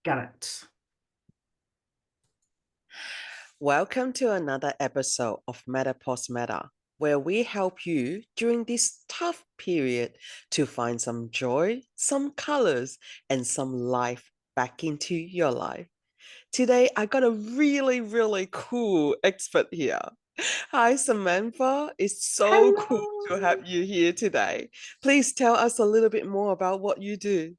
Got it. Welcome to another episode of Menopause Meta, where we help you during this tough period to find some joy, some colors, and some life back into your life. Today, I got a really cool expert here. Hi, Samantha. It's so cool to Hello. have you here today. Please tell us a little bit more about what you do.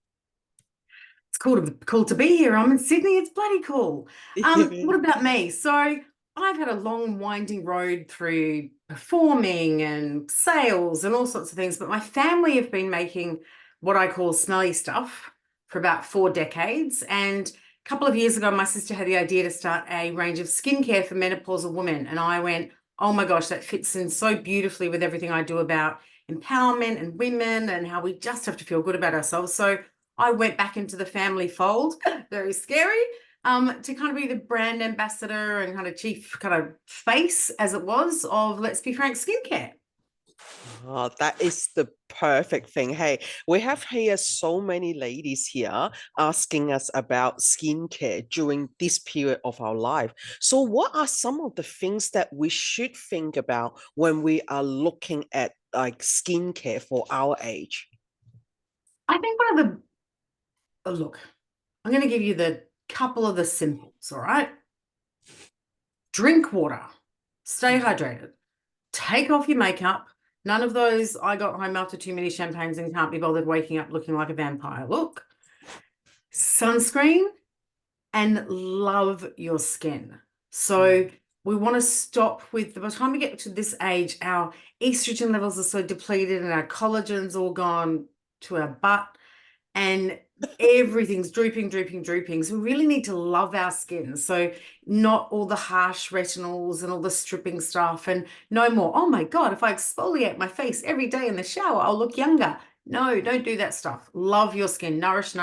It's cool to be here. I'm in Sydney. It's bloody cool. What about me? So I've had a long, winding road through performing and sales and all sorts of things, but my family have been making what I call smelly stuff for about 4 decades. And a couple of years ago, my sister had the idea to start a range of skincare for menopausal women. And I went, oh my gosh, that fits in so beautifully with everything I do about empowerment and women and how we just have to feel good about ourselves. So I went back into the family fold, very scary, to kind of be the brand ambassador and kind of chief kind of face, as it was, of Let's Be Frank Skincare. Oh, that is the perfect thing. Hey, we have here so many ladies here asking us about skincare during this period of our life. So, what are some of the things that we should think about when we are looking at like skincare for our age? I think one of look, I'm going to give you the couple of the simples, all right? Drink water, stay hydrated, take off your makeup. None of those I got home after too many champagnes and can't be bothered waking up looking like a vampire. Look, sunscreen and love your skin. So we want to stop with, by the time we get to this age, our estrogen levels are so depleted and our collagen's all gone to our butt and everything's drooping. So we really need to love our skin. So not all the harsh retinols and all the stripping stuff and no more. Oh my God, if I exfoliate my face every day in the shower, I'll look younger. No, don't do that stuff. Love your skin. Nourish.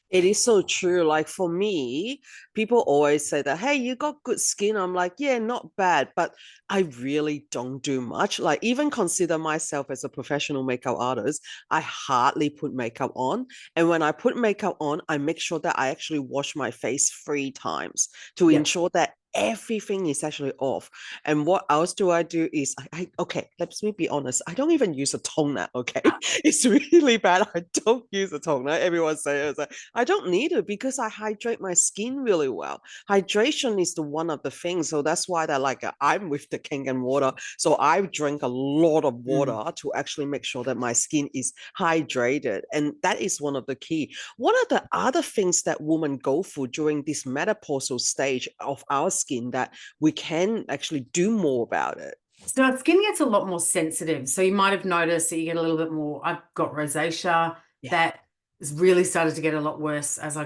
It is so true. Like for me, people always say that, hey, you got good skin. I'm like, yeah, not bad, but I really don't do much. Like, even consider myself as a professional makeup artist, I hardly put makeup on. And when I put makeup on, I make sure that I actually wash my face 3 times to Yep. ensure that everything is actually off. And what else do I do is okay, let me be honest. I don't even use a toner. Okay. It's really bad. I don't use a toner. Everyone says I don't need it because I hydrate my skin really well. Hydration is the one of the things. So that's why that like I'm with the Kangen water. So I drink a lot of Mm. water to actually make sure that my skin is hydrated. And that is one of the key. What are the other things that women go through during this menopausal stage of our skin that we can actually do more about it? So our skin gets a lot more sensitive. So you might have noticed that you get a little bit more. I've got rosacea Yeah. that has really started to get a lot worse as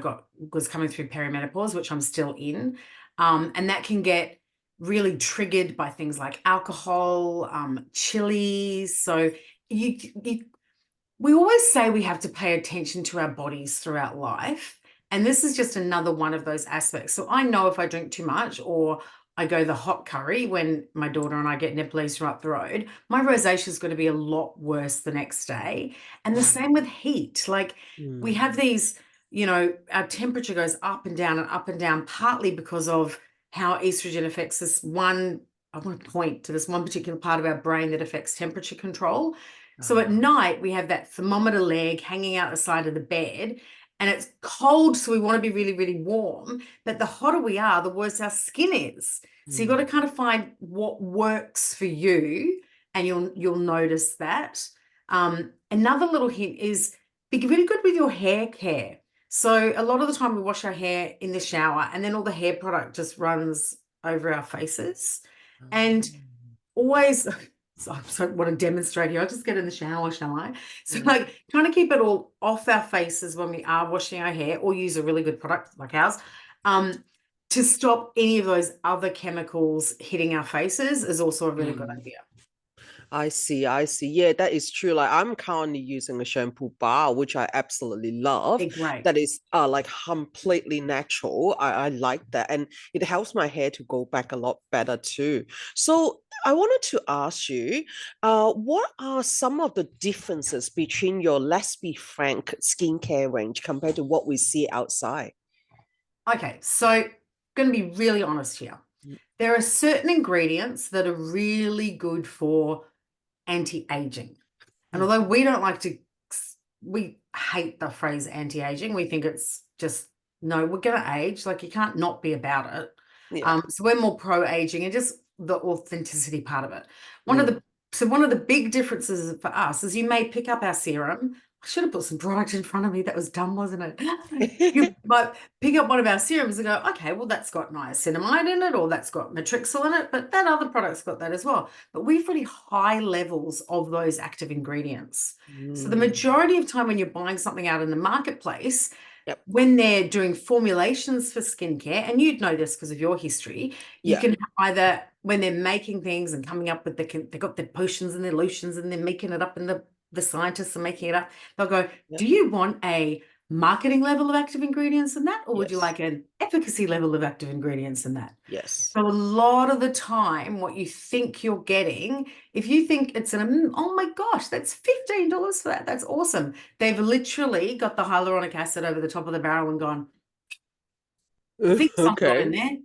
was coming through perimenopause, which I'm still in. And that can get really triggered by things like alcohol, chilies. So you, you we always say we have to pay attention to our bodies throughout life. And this is just another one of those aspects. So I know if I drink too much or I go the hot curry when my daughter and I get Nepalese from up the road, my rosacea is going to be a lot worse the next day. And the same with heat. Like we Mm. have our temperature goes up and down, partly because of how estrogen affects this one. I want to point to this one particular part of our brain that affects temperature control. So at Ah. night, we have that thermometer leg hanging out the side of the bed, and it's cold, so we want to be really warm. But the hotter we are, the worse our skin is. So you've got to Mm. kind of find what works for you, and you'll notice that. Another little hint is be really good with your hair care. So a lot of the time we wash our hair in the shower, and then all the hair product just runs over our faces. And always so I don't want to demonstrate here. I'll just get in the shower, shall I? So Mm. like trying to keep it all off our faces when we are washing our hair or use a really good product like ours. Um, to stop any of those other chemicals hitting our faces is also a really good Mm. idea. I see. Yeah, that is true. Like I'm currently using a shampoo bar, which I absolutely love. They're great. That is like completely natural. I like that. And it helps my hair to go back a lot better too. So I wanted to ask you, what are some of the differences between your Let's Be Frank skincare range compared to what we see outside? Okay, so going to be really honest here. There are certain ingredients that are really good for anti-aging. And although we don't like to, we hate the phrase anti-aging. We think it's just, no, we're going to age. Like you can't not be about it. Yeah. So we're more pro-aging and just the authenticity part of it. One Mm. of the big differences for us is you may pick up our serum. I should have put some product in front of me. That was dumb, wasn't it? You might pick up one of our serums and go, okay, well, that's got niacinamide in it, or that's got matrixyl in it, but that other product's got that as well. But we've really high levels of those active ingredients. So the Mm. majority of time when you're buying something out in the marketplace, Yep. when they're doing formulations for skincare, and you'd know this because of your history, you Yeah. can either, when they're making things and coming up with they've got their potions and their lotions and they're making it up and the scientists are making it up, they'll go, Yep. do you want a marketing level of active ingredients in that, or would you Yes. like an efficacy level of active ingredients in that? Yes. So a lot of the time, what you think you're getting, if you think it's oh my gosh, that's $15 for that. That's awesome. They've literally got the hyaluronic acid over the top of the barrel and gone, I think some got in Okay.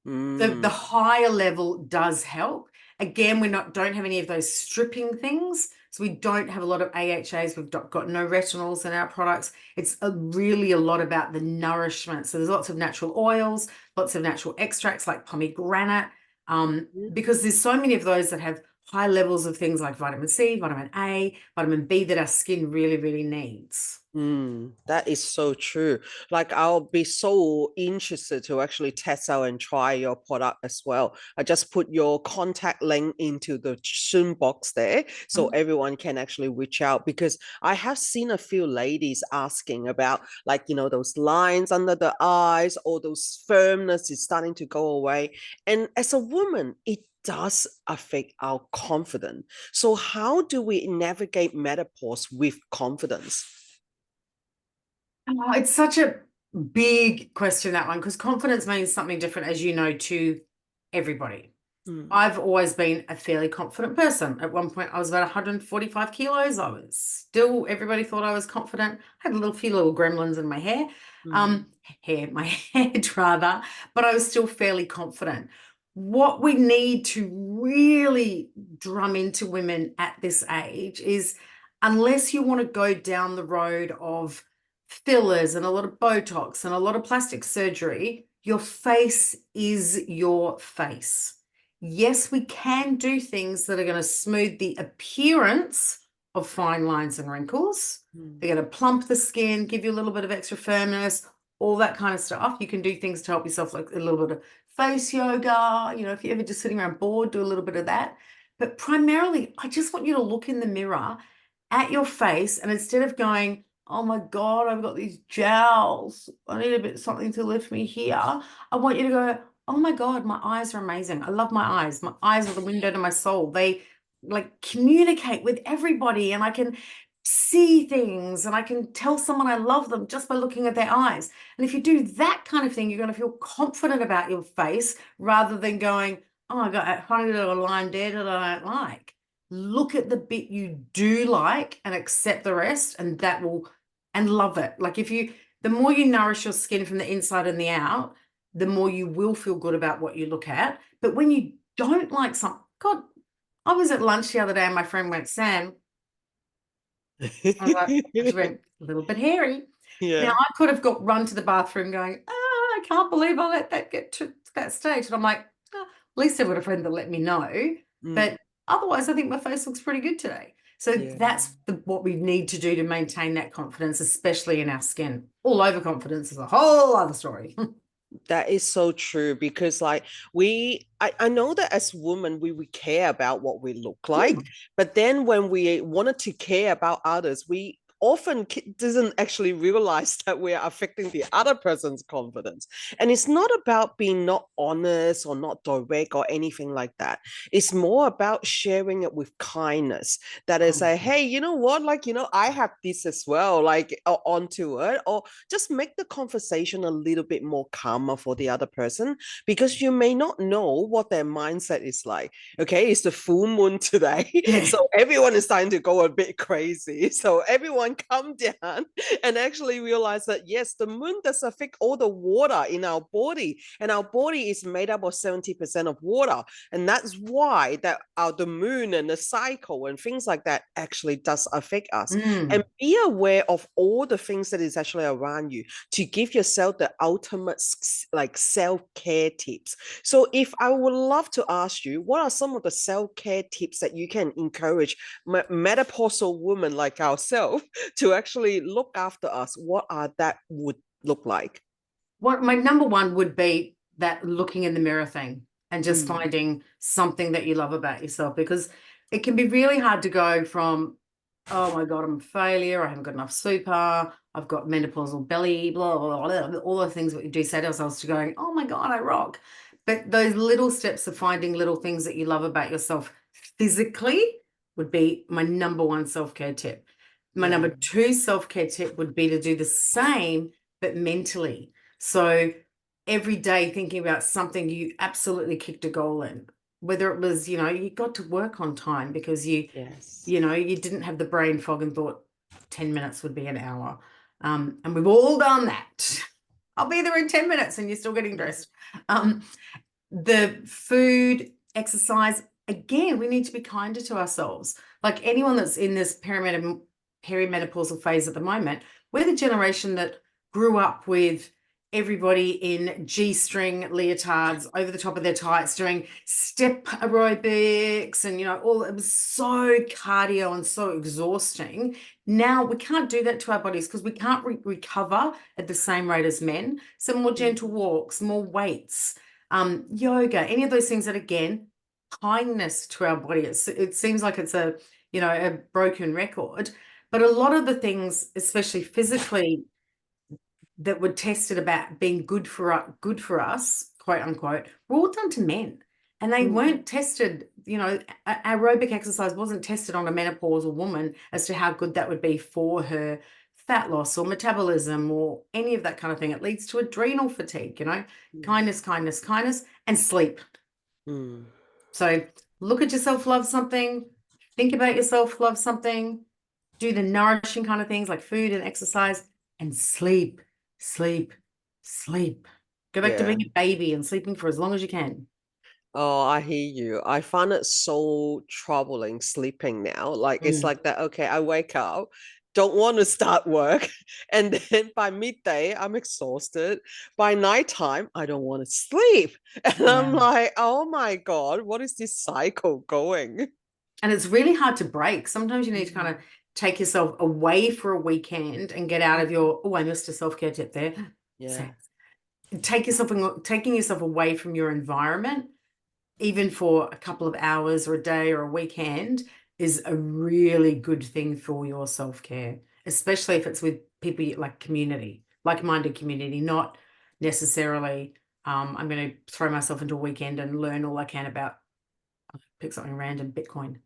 there. The Mm. higher level does help. Again, don't have any of those stripping things. So we don't have a lot of AHAs. We've got no retinols in our products. It's really a lot about the nourishment. So there's lots of natural oils, lots of natural extracts like pomegranate, because there's so many of those that have high levels of things like vitamin C, vitamin A, vitamin B that our skin really, really needs. That is so true. Like, I'll be so interested to actually test out and try your product as well. I just put your contact link into the soon box there so everyone can actually reach out, because I have seen a few ladies asking about, like, those lines under the eyes or those firmness is starting to go away. And as a woman, it does affect our confidence. So how do we navigate menopause with confidence? Oh, it's such a big question, that one, because confidence means something different, as you know, to everybody. Mm. I've always been a fairly confident person. At one point, I was about 145 kilos. I was still, everybody thought I was confident. I had a few little gremlins in my hair, Mm. my head rather, but I was still fairly confident. What we need to really drum into women at this age is, unless you want to go down the road of fillers and a lot of Botox and a lot of plastic surgery, your face is your face. Yes, we can do things that are going to smooth the appearance of fine lines and wrinkles. They're going to plump the skin, give you a little bit of extra firmness, all that kind of stuff. You can do things to help yourself, like a little bit of face yoga. If you're ever just sitting around bored, do a little bit of that. But primarily, I just want you to look in the mirror at your face, and instead of going, oh my God, I've got these jowls, I need a bit something to lift me here, I want you to go, oh my God, my eyes are amazing. I love my eyes. My eyes are the window to my soul. They like communicate with everybody, and I can see things and I can tell someone I love them just by looking at their eyes. And if you do that kind of thing, you're going to feel confident about your face rather than going, oh, I got that funny little line there that I don't like. Look at the bit you do like and accept the rest, and and love it. Like, the more you nourish your skin from the inside and the out, the more you will feel good about what you look at. But when you don't like something, God, I was at lunch the other day and my friend went, Sam, I was like, she went, a little bit hairy. Now, Yeah. I could have run to the bathroom going, I can't believe I let that get to that stage. And I'm like, "Oh, at least I would have friend that let me know. Mm. But otherwise, I think my face looks pretty good today. So Yeah. that's what we need to do to maintain that confidence, especially in our skin. All over confidence is a whole other story. That is so true, because like I know that as women we care about what we look like, but then when we wanted to care about others, we often doesn't actually realize that we're affecting the other person's confidence. And it's not about being not honest or not direct or anything like that. It's more about sharing it with kindness. That is like, hey, you know what? Like, I have this as well, like onto it, or just make the conversation a little bit more calmer for the other person, because you may not know what their mindset is like. Okay, it's the full moon today. Yeah. So everyone is starting to go a bit crazy. So everyone calm down and actually realize that yes, the moon does affect all the water in our body, and our body is made up of 70% of water. And that's why that the moon and the cycle and things like that actually does affect us. And be aware of all the things that is actually around you to give yourself the ultimate like self-care tips. So if I would love to ask you, what are some of the self-care tips that you can encourage menopausal women like ourselves to actually look after us? What are that would look like? What my number one would be that looking in the mirror thing and just finding something that you love about yourself, because it can be really hard to go from, oh my God, I'm a failure, I haven't got enough super, I've got menopausal belly, blah, blah, blah, blah, all the things that we do say to ourselves, to going, oh my God, I rock. But those little steps of finding little things that you love about yourself physically would be my number one self-care tip. My number two self-care tip would be to do the same, but mentally. So every day thinking about something you absolutely kicked a goal in, whether it was, you got to work on time because you didn't have the brain fog and thought 10 minutes would be an hour. And we've all done that. I'll be there in 10 minutes and you're still getting dressed. The food, exercise, again, we need to be kinder to ourselves. Like anyone that's in this perimenopausal phase at the moment, we're the generation that grew up with everybody in G-string leotards over the top of their tights doing step aerobics and, all, it was so cardio and so exhausting. Now we can't do that to our bodies because we can't recover at the same rate as men. So more gentle walks, more weights, yoga, any of those things that, again, kindness to our body. It seems like it's a broken record, but a lot of the things, especially physically, that were tested about being good for us, quote unquote, were all done to men. And they weren't tested, aerobic exercise wasn't tested on a menopausal woman as to how good that would be for her fat loss or metabolism or any of that kind of thing. It leads to adrenal fatigue, kindness, kindness, kindness, and sleep. So look at yourself, love something, think about yourself, love something, do the nourishing kind of things like food and exercise, and sleep. Go back to being a baby and sleeping for as long as you can. Oh, I hear you. I find it so troubling sleeping now. Like it's like that, okay, I wake up, don't want to start work, and then by midday, I'm exhausted. By nighttime, I don't want to sleep. And I'm like, oh my God, what is this cycle going? And it's really hard to break. Sometimes you need to kind of take yourself away for a weekend and get out of your, oh, I missed a self-care tip there. Yeah. Taking yourself away from your environment, even for a couple of hours or a day or a weekend, is a really good thing for your self-care, especially if it's with people like community, like-minded community, not necessarily I'm going to throw myself into a weekend and learn all I can about, pick something random, Bitcoin.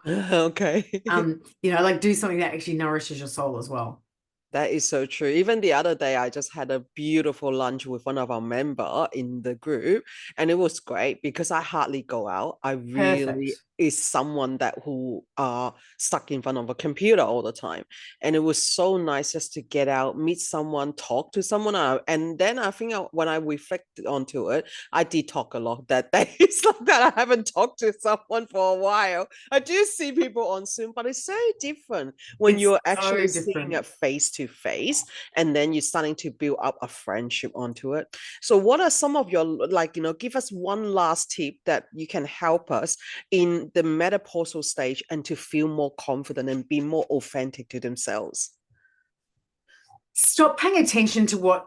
Okay. Like do something that actually nourishes your soul as well. That is so true. Even the other day, I just had a beautiful lunch with one of our member in the group, and it was great because I hardly go out. I really Perfect. is someone that who are stuck in front of a computer all the time, and it was so nice just to get out, meet someone, talk to someone, and then I think when I reflected onto it, I did talk a lot that day. It's like that I haven't talked to someone for a while. I do see people on Zoom, but it's so different when It's you're so actually seeing different. it face to face, and then you're starting to build up a friendship onto it. So what are some of your, like, give us one last tip that you can help us in the menopausal stage and to feel more confident and be more authentic to themselves? Stop paying attention to what,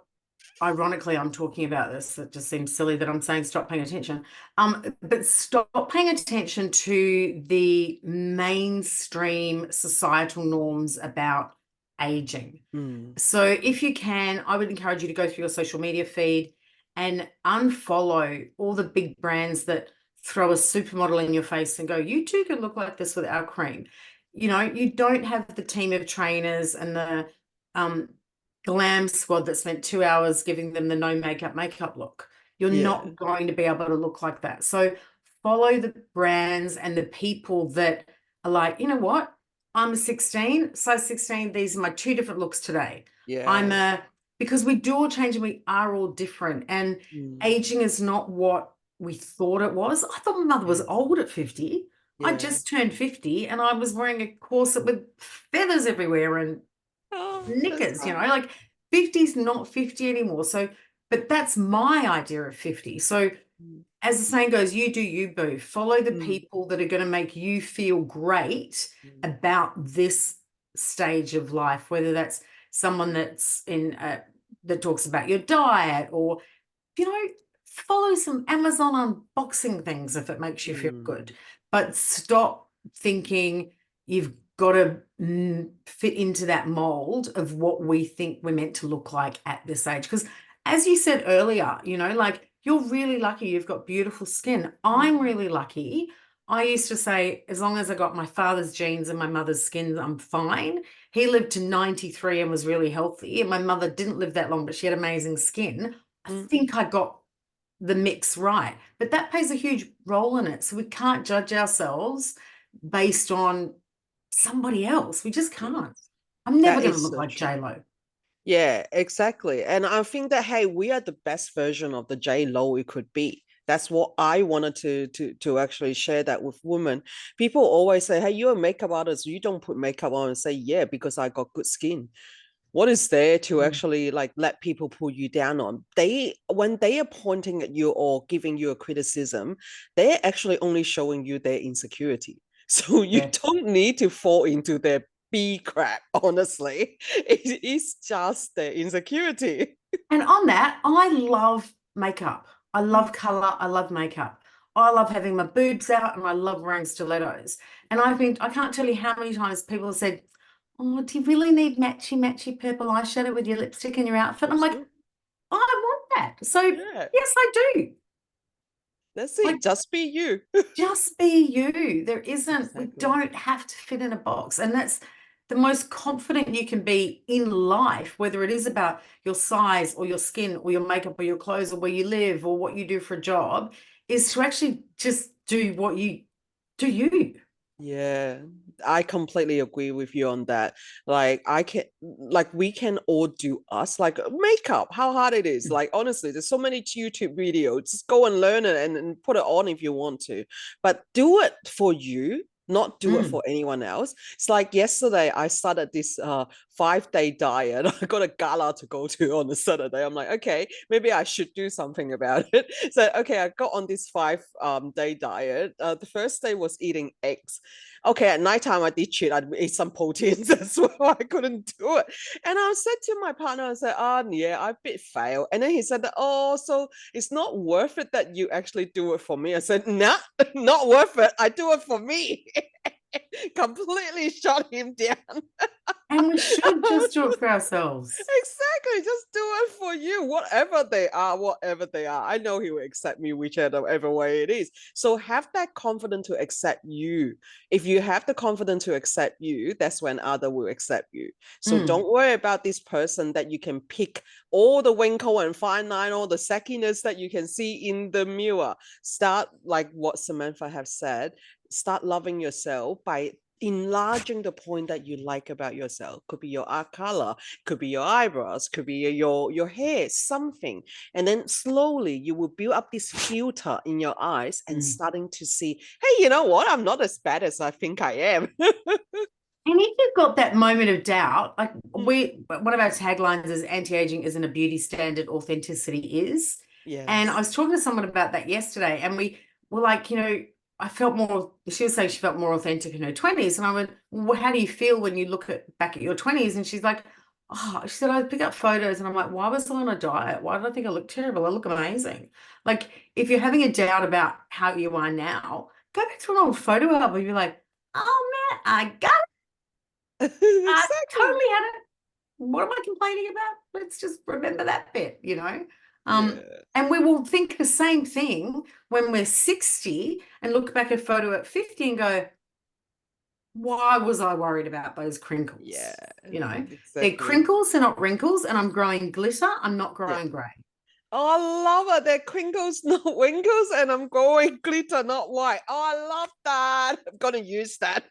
ironically, I'm talking about this. It just seems silly that I'm saying stop paying attention. But stop paying attention to the mainstream societal norms about aging. Mm. So if you can, I would encourage you to go through your social media feed and unfollow all the big brands that throw a supermodel in your face and go, you too can look like this with our cream. You know, you don't have the team of trainers and the glam squad that spent 2 hours giving them the no makeup look. You're Yeah. not going to be able to look like that. So follow the brands and the people that are like, you know what? I'm a 16, size 16. These are my two different looks today. Yeah. Because we do all change and we are all different. And Mm. aging is not what we thought it was. I thought my mother was Yeah. old at 50. I Yeah. just turned 50 and I was wearing a corset with feathers everywhere and Oh, that's knickers, nice. 50 is not 50 anymore. So, but that's my idea of 50. So, Mm. as the saying goes, you do you, boo. Follow the Mm. people that are going to make you feel great Mm. about this stage of life, whether that's someone that's that talks about your diet, or follow some Amazon unboxing things if it makes you feel Mm. good. But stop thinking you've got to fit into that mold of what we think we're meant to look like at this age. Because as you said earlier, like you're really lucky you've got beautiful skin. I'm Mm. really lucky. I used to say, as long as I got my father's genes and my mother's skin, I'm fine. He lived to 93 and was really healthy. And my mother didn't live that long, but she had amazing skin. I Mm. think I got the mix right. But that plays a huge role in it. So we can't judge ourselves based on somebody else. We just Yeah. can't. I'm never That going to is look so like true. J-Lo. Yeah, exactly. And I think that hey, we are the best version of the J Lo we could be. That's what I wanted to actually share that with women. People always say, "Hey, you're a makeup artist. You don't put makeup on." And say, "Yeah, because I got good skin." What is there to Mm. actually like let people pull you down on? They when they are pointing at you or giving you a criticism, they're actually only showing you their insecurity. So you Yes. don't need to fall into their B crap, honestly. It is just their insecurity. And on that, I love makeup. I Mm. love color. I love makeup. I love having my boobs out and I love wearing stilettos. And I can't tell you how many times people have said, oh, do you really need matchy purple eyeshadow with your lipstick and your outfit? I'm That's like, good. I want that. So Yeah, yes, I do. that's Like, it. Just be you. just be you. We Exactly. don't have to fit in a box. And that's the most confident you can be in life, whether it is about your size or your skin or your makeup or your clothes or where you live or what you do for a job, is to actually just do what you do you. Yeah, I completely agree with you on that. Like we can all do us, like makeup, how hard it is. Like honestly, there's so many YouTube videos. Just go and learn it and put it on if you want to. But do it for you, not do it Mm. for anyone else. It's like yesterday I started this 5-day diet. I got a gala to go to on a Saturday. I'm like, okay, maybe I should do something about it. So okay, I got on this 5 day diet. The first day was eating eggs. Okay, at nighttime I did cheat. I ate some proteins as well. I couldn't do it. And I said to my partner, I said, yeah, I bit fail. And then he said that, oh, so it's not worth it that you actually do it for me. I said, nah, not worth it. I do it for me. Completely shut him down. And we should just do it for ourselves. Exactly. Just do it for you. Whatever they are, whatever they are. I know he will accept me whichever way it is. So have that confidence to accept you. If you have the confidence to accept you, that's when other will accept you. So Mm. don't worry about this person that you can pick all the wrinkle and fine line, all the sackiness that you can see in the mirror. Start like what Samantha have said. Start loving yourself by enlarging the point that you like about yourself. Could be your eye color, could be your eyebrows, could be your hair, something. And then slowly you will build up this filter in your eyes and Mm. starting to see, hey, you know what? I'm not as bad as I think I am. And if you've got that moment of doubt, like Mm. one of our taglines is anti-aging isn't a beauty standard, authenticity is. And I Yes. was talking to someone about that yesterday, and we were like, I felt more, she was saying she felt more authentic in her 20s. And I went, well, how do you feel when you look back at your 20s? And she's like, oh, she said, I pick up photos and I'm like, why was I on a diet? Why did I think I look terrible? I look amazing. Like, if you're having a doubt about how you are now, go back to an old photo album and be like, oh man, I got I Exactly. totally had it. what am I complaining about? Let's just remember that bit, you know. Yeah. And we will think the same thing when we're 60 and look back at a photo at 50 and go, why was I worried about those crinkles? Yeah. You know, they're Exactly. crinkles, they're not wrinkles, and I'm growing glitter, I'm not Yeah. growing grey. Oh, I love it. They're crinkles, not winkles, and I'm going glitter, not white. Oh, I love that. I'm gonna use that.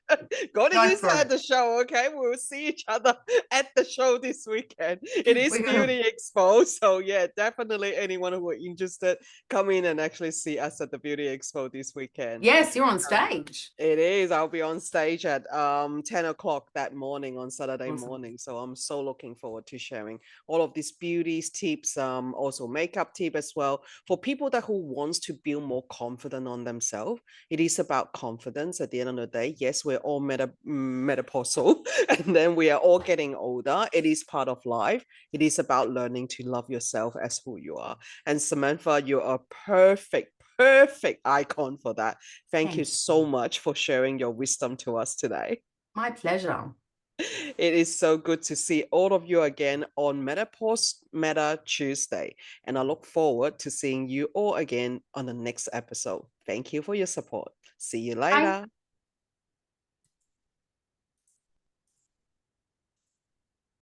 Gonna Go use for that at it. the show. Okay, we'll see each other at the show this weekend. It is We're gonna, Beauty Expo, so yeah, definitely anyone who are interested, come in and actually see us at the Beauty Expo this weekend. yes, you're on stage. It is. I'll be on stage at 10 o'clock that morning on Saturday Awesome. morning. So I'm so looking forward to sharing all of these beauties tips, also makeup tip as well. For people that who wants to build more confidence on themselves, it is about confidence at the end of the day. Yes, we're all metaposal and then we are all getting older. It is part of life. It is about learning to love yourself as who you are. And Samantha, you're a perfect icon for that. Thank you so much for sharing your wisdom to us today. My pleasure. It is so good to see all of you again on Metapause Meta Tuesday. And I look forward to seeing you all again on the next episode. Thank you for your support. See you Bye. later.